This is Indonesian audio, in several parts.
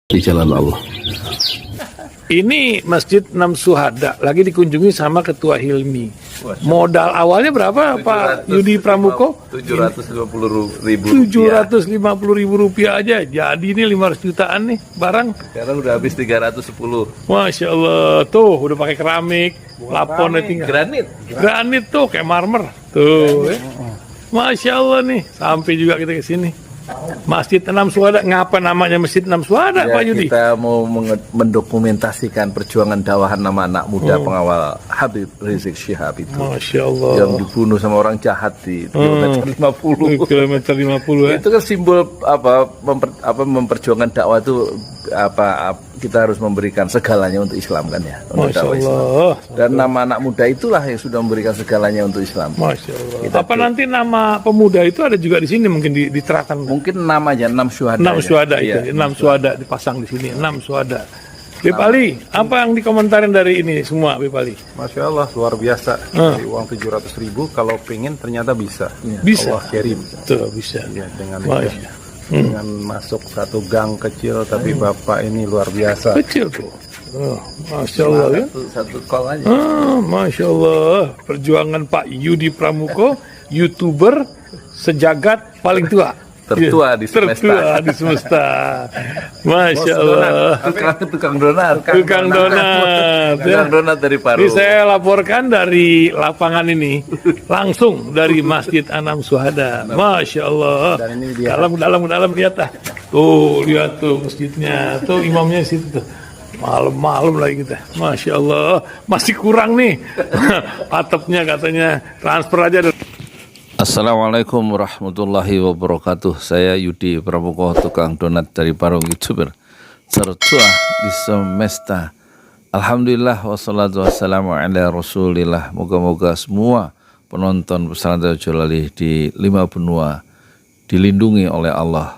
di jalan Allah. Ini Masjid Enam Syuhada lagi dikunjungi sama Ketua Hilmi. Modal awalnya berapa Pak Yudi Pramuko? 750.000 rupiah aja. Jadi ini 500 jutaan nih barang. Sekarang udah habis 310. Masya Allah, tuh udah pakai keramik, laponnya tinggal. Granit tuh kayak marmer. Tuh, Masya Allah nih, sampai juga kita ke sini. Masjid Enam Syuhada, ngapa namanya Masjid Enam Syuhada, Ya, Pak Yudi? kita mau mendokumentasikan perjuangan dakwah nama anak muda pengawal Habib Rizik Syihab itu. Masya Allah. Yang dibunuh sama orang jahat di kilometer 50. Kilometer 50 ya. Itu kan simbol memperjuangkan dakwah itu kita harus memberikan segalanya untuk Islam kan ya. Untuk Masya dakwah Islam. Allah. Dan nama anak muda itulah yang sudah memberikan segalanya untuk Islam. Masya Allah. Apa nanti nama pemuda itu ada juga di sini mungkin diterapkan? Mungkin namanya 6 syuhada. 6 syuhada Iya, itu, 6 syuhada dipasang di sini, 6 syuhada. Beb Ali, apa yang dikomentarin dari ini semua, Beb Ali? Masya Allah, luar biasa. Dari uang 700.000, kalau pengen ternyata bisa. Bisa. Allah kirim. Tuh, bisa. Ya, dengan Masya. dengan masuk satu gang kecil, tapi Bapak ini luar biasa. Kecil tuh. Oh, Masya Allah ya. Satu call aja. Masya Allah. Perjuangan Pak Yudi Pramuko, YouTuber sejagat paling tua. Tertua di semesta. Tertua di semesta. Masya Allah. Tukang donat. Tukang donat. Tukang donat dari Paru. Ini saya laporkan dari lapangan ini, langsung dari Masjid Enam Syuhada. Masya Allah. Dan ini dia. Dalam lihat ah. Tuh lihat tuh masjidnya, tuh imamnya di situ tuh. Malam-malam lagi kita. Masya Allah. Masih kurang nih. Atapnya katanya transfer aja. Assalamualaikum warahmatullahi wabarakatuh. Saya Yudi Pramuko, tukang donat dari Parung, YouTuber tertua di semesta. Alhamdulillah wassalatu wassalamu ala rasulillah. Moga-moga semua penonton pesantren Jolali di 5 benua dilindungi oleh Allah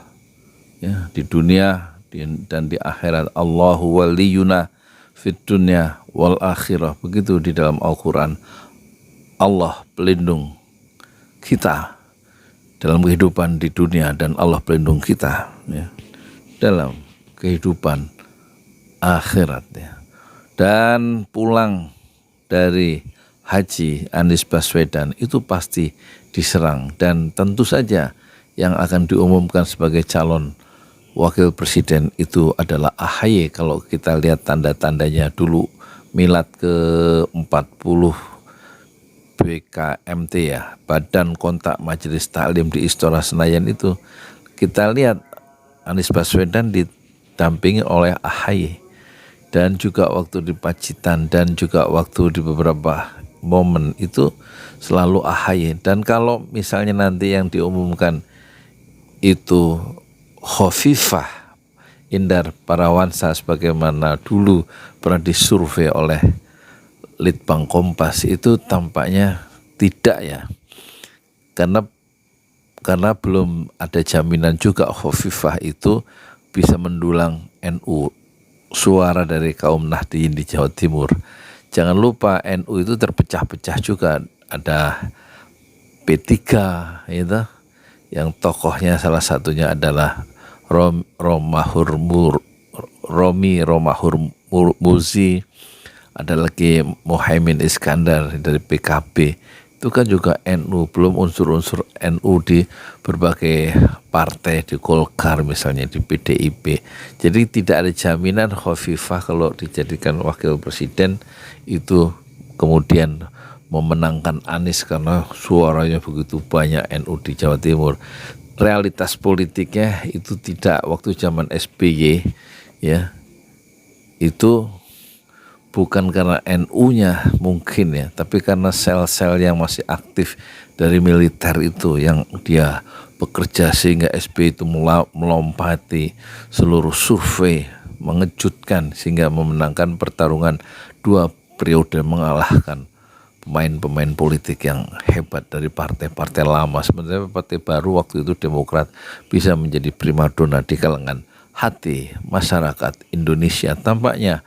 ya, di dunia dan di akhirat. Allahu waliyuna fid dunya wal akhirah. Begitu di dalam Al-Quran. Allah pelindung kita dalam kehidupan di dunia, dan Allah pelindung kita ya, dalam kehidupan akhirat ya. Dan pulang dari haji Anies Baswedan itu pasti diserang, dan tentu saja yang akan diumumkan sebagai calon wakil presiden itu adalah AHY. Kalau kita lihat tanda-tandanya dulu milad ke 40 BKMT ya, Badan Kontak Majelis Taklim di Istora Senayan itu, kita lihat Anies Baswedan didampingi oleh AHY, dan juga waktu di Pacitan dan juga waktu di beberapa momen itu selalu AHY. Dan kalau misalnya nanti yang diumumkan itu Khofifah Indar Parawansa sebagaimana dulu pernah disurvei oleh Litbang Kompas, itu tampaknya tidak ya, karena belum ada jaminan juga Khofifah itu bisa mendulang NU, suara dari kaum Nahdliyin di Jawa Timur. Jangan lupa NU itu terpecah-pecah juga, ada P3 itu yang tokohnya salah satunya adalah Romi Romahur Muzi, ada lagi Muhaimin Iskandar dari PKB, itu kan juga NU, belum unsur-unsur NU di berbagai partai, di Golkar misalnya, di PDIP. Jadi tidak ada jaminan Khofifah kalau dijadikan wakil presiden itu kemudian memenangkan Anies karena suaranya begitu banyak NU di Jawa Timur. Realitas politiknya itu tidak. Waktu zaman SBY ya, itu bukan karena NU-nya mungkin ya, tapi karena sel-sel yang masih aktif dari militer itu yang dia bekerja, sehingga SBY itu melompati seluruh survei, mengejutkan sehingga memenangkan pertarungan 2 periode, mengalahkan pemain-pemain politik yang hebat dari partai-partai lama. Sebenarnya partai baru waktu itu Demokrat bisa menjadi primadona di kalangan hati masyarakat Indonesia. Tampaknya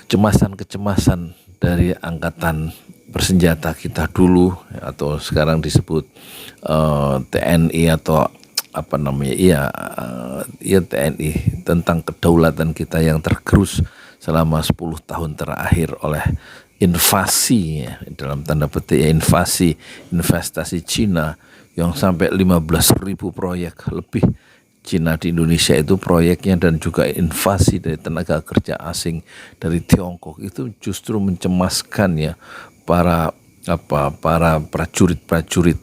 kecemasan dari angkatan bersenjata kita dulu atau sekarang disebut TNI atau TNI, tentang kedaulatan kita yang tergerus selama 10 tahun terakhir oleh invasi, ya, dalam tanda petik ya, investasi Cina yang sampai 15.000 proyek lebih Cina di Indonesia itu proyeknya, dan juga invasi dari tenaga kerja asing dari Tiongkok itu justru mencemaskan ya para prajurit-prajurit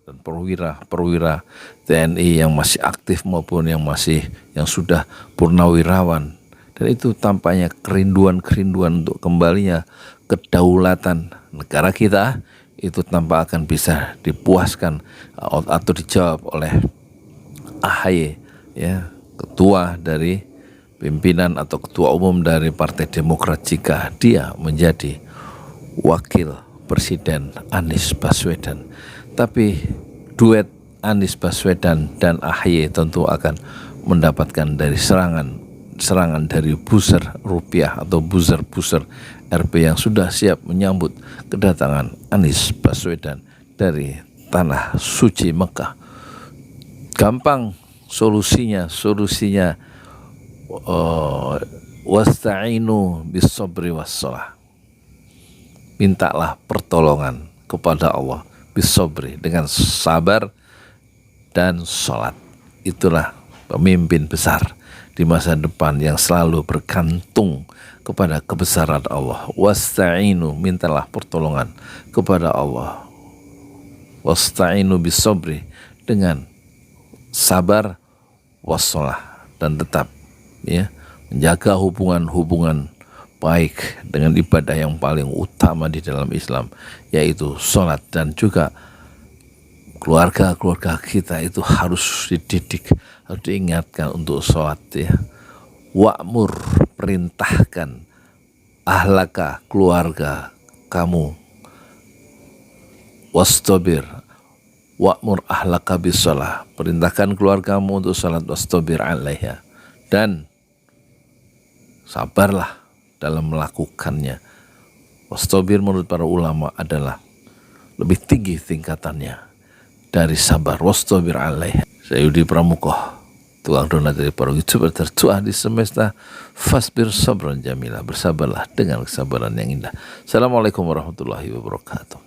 dan perwira TNI yang masih aktif maupun yang sudah purnawirawan. Dan itu tampaknya kerinduan untuk kembalinya kedaulatan negara kita itu tampak akan bisa dipuaskan atau dijawab oleh AHY, ya, ketua dari pimpinan atau ketua umum dari Partai Demokrat, jika dia menjadi wakil Presiden Anies Baswedan. Tapi duet Anies Baswedan dan AHY tentu akan mendapatkan dari serangan dari buzzer rupiah atau buzzer RP yang sudah siap menyambut kedatangan Anies Baswedan dari tanah suci Mekah. Gampang solusinya wasta'inu bis-sabri was-shalah. Mintalah pertolongan kepada Allah bis-sabri, dengan sabar dan sholat. Itulah pemimpin besar di masa depan yang selalu bergantung kepada kebesaran Allah. Wasta'inu, mintalah pertolongan kepada Allah. Wasta'inu bis-sabri, dengan sabar wassalah, dan tetap ya menjaga hubungan baik dengan ibadah yang paling utama di dalam Islam, yaitu sholat. Dan juga keluarga kita itu harus dididik, harus diingatkan untuk sholat ya. Wa'mur, perintahkan ahlaka, keluarga kamu. Wastabir, wa'mur ahlaka bis-shalah, perintahkan keluargamu untuk salat. Wastabir 'alaiha, dan sabarlah dalam melakukannya. Wastabir menurut para ulama adalah lebih tinggi tingkatannya dari sabar. Wastabir 'alaiha. Saya Yudi Pramuko, tukang donat dari para YouTuber tertua di semesta. Fasbir sabran jamila, bersabarlah dengan kesabaran yang indah. Assalamualaikum warahmatullahi wabarakatuh.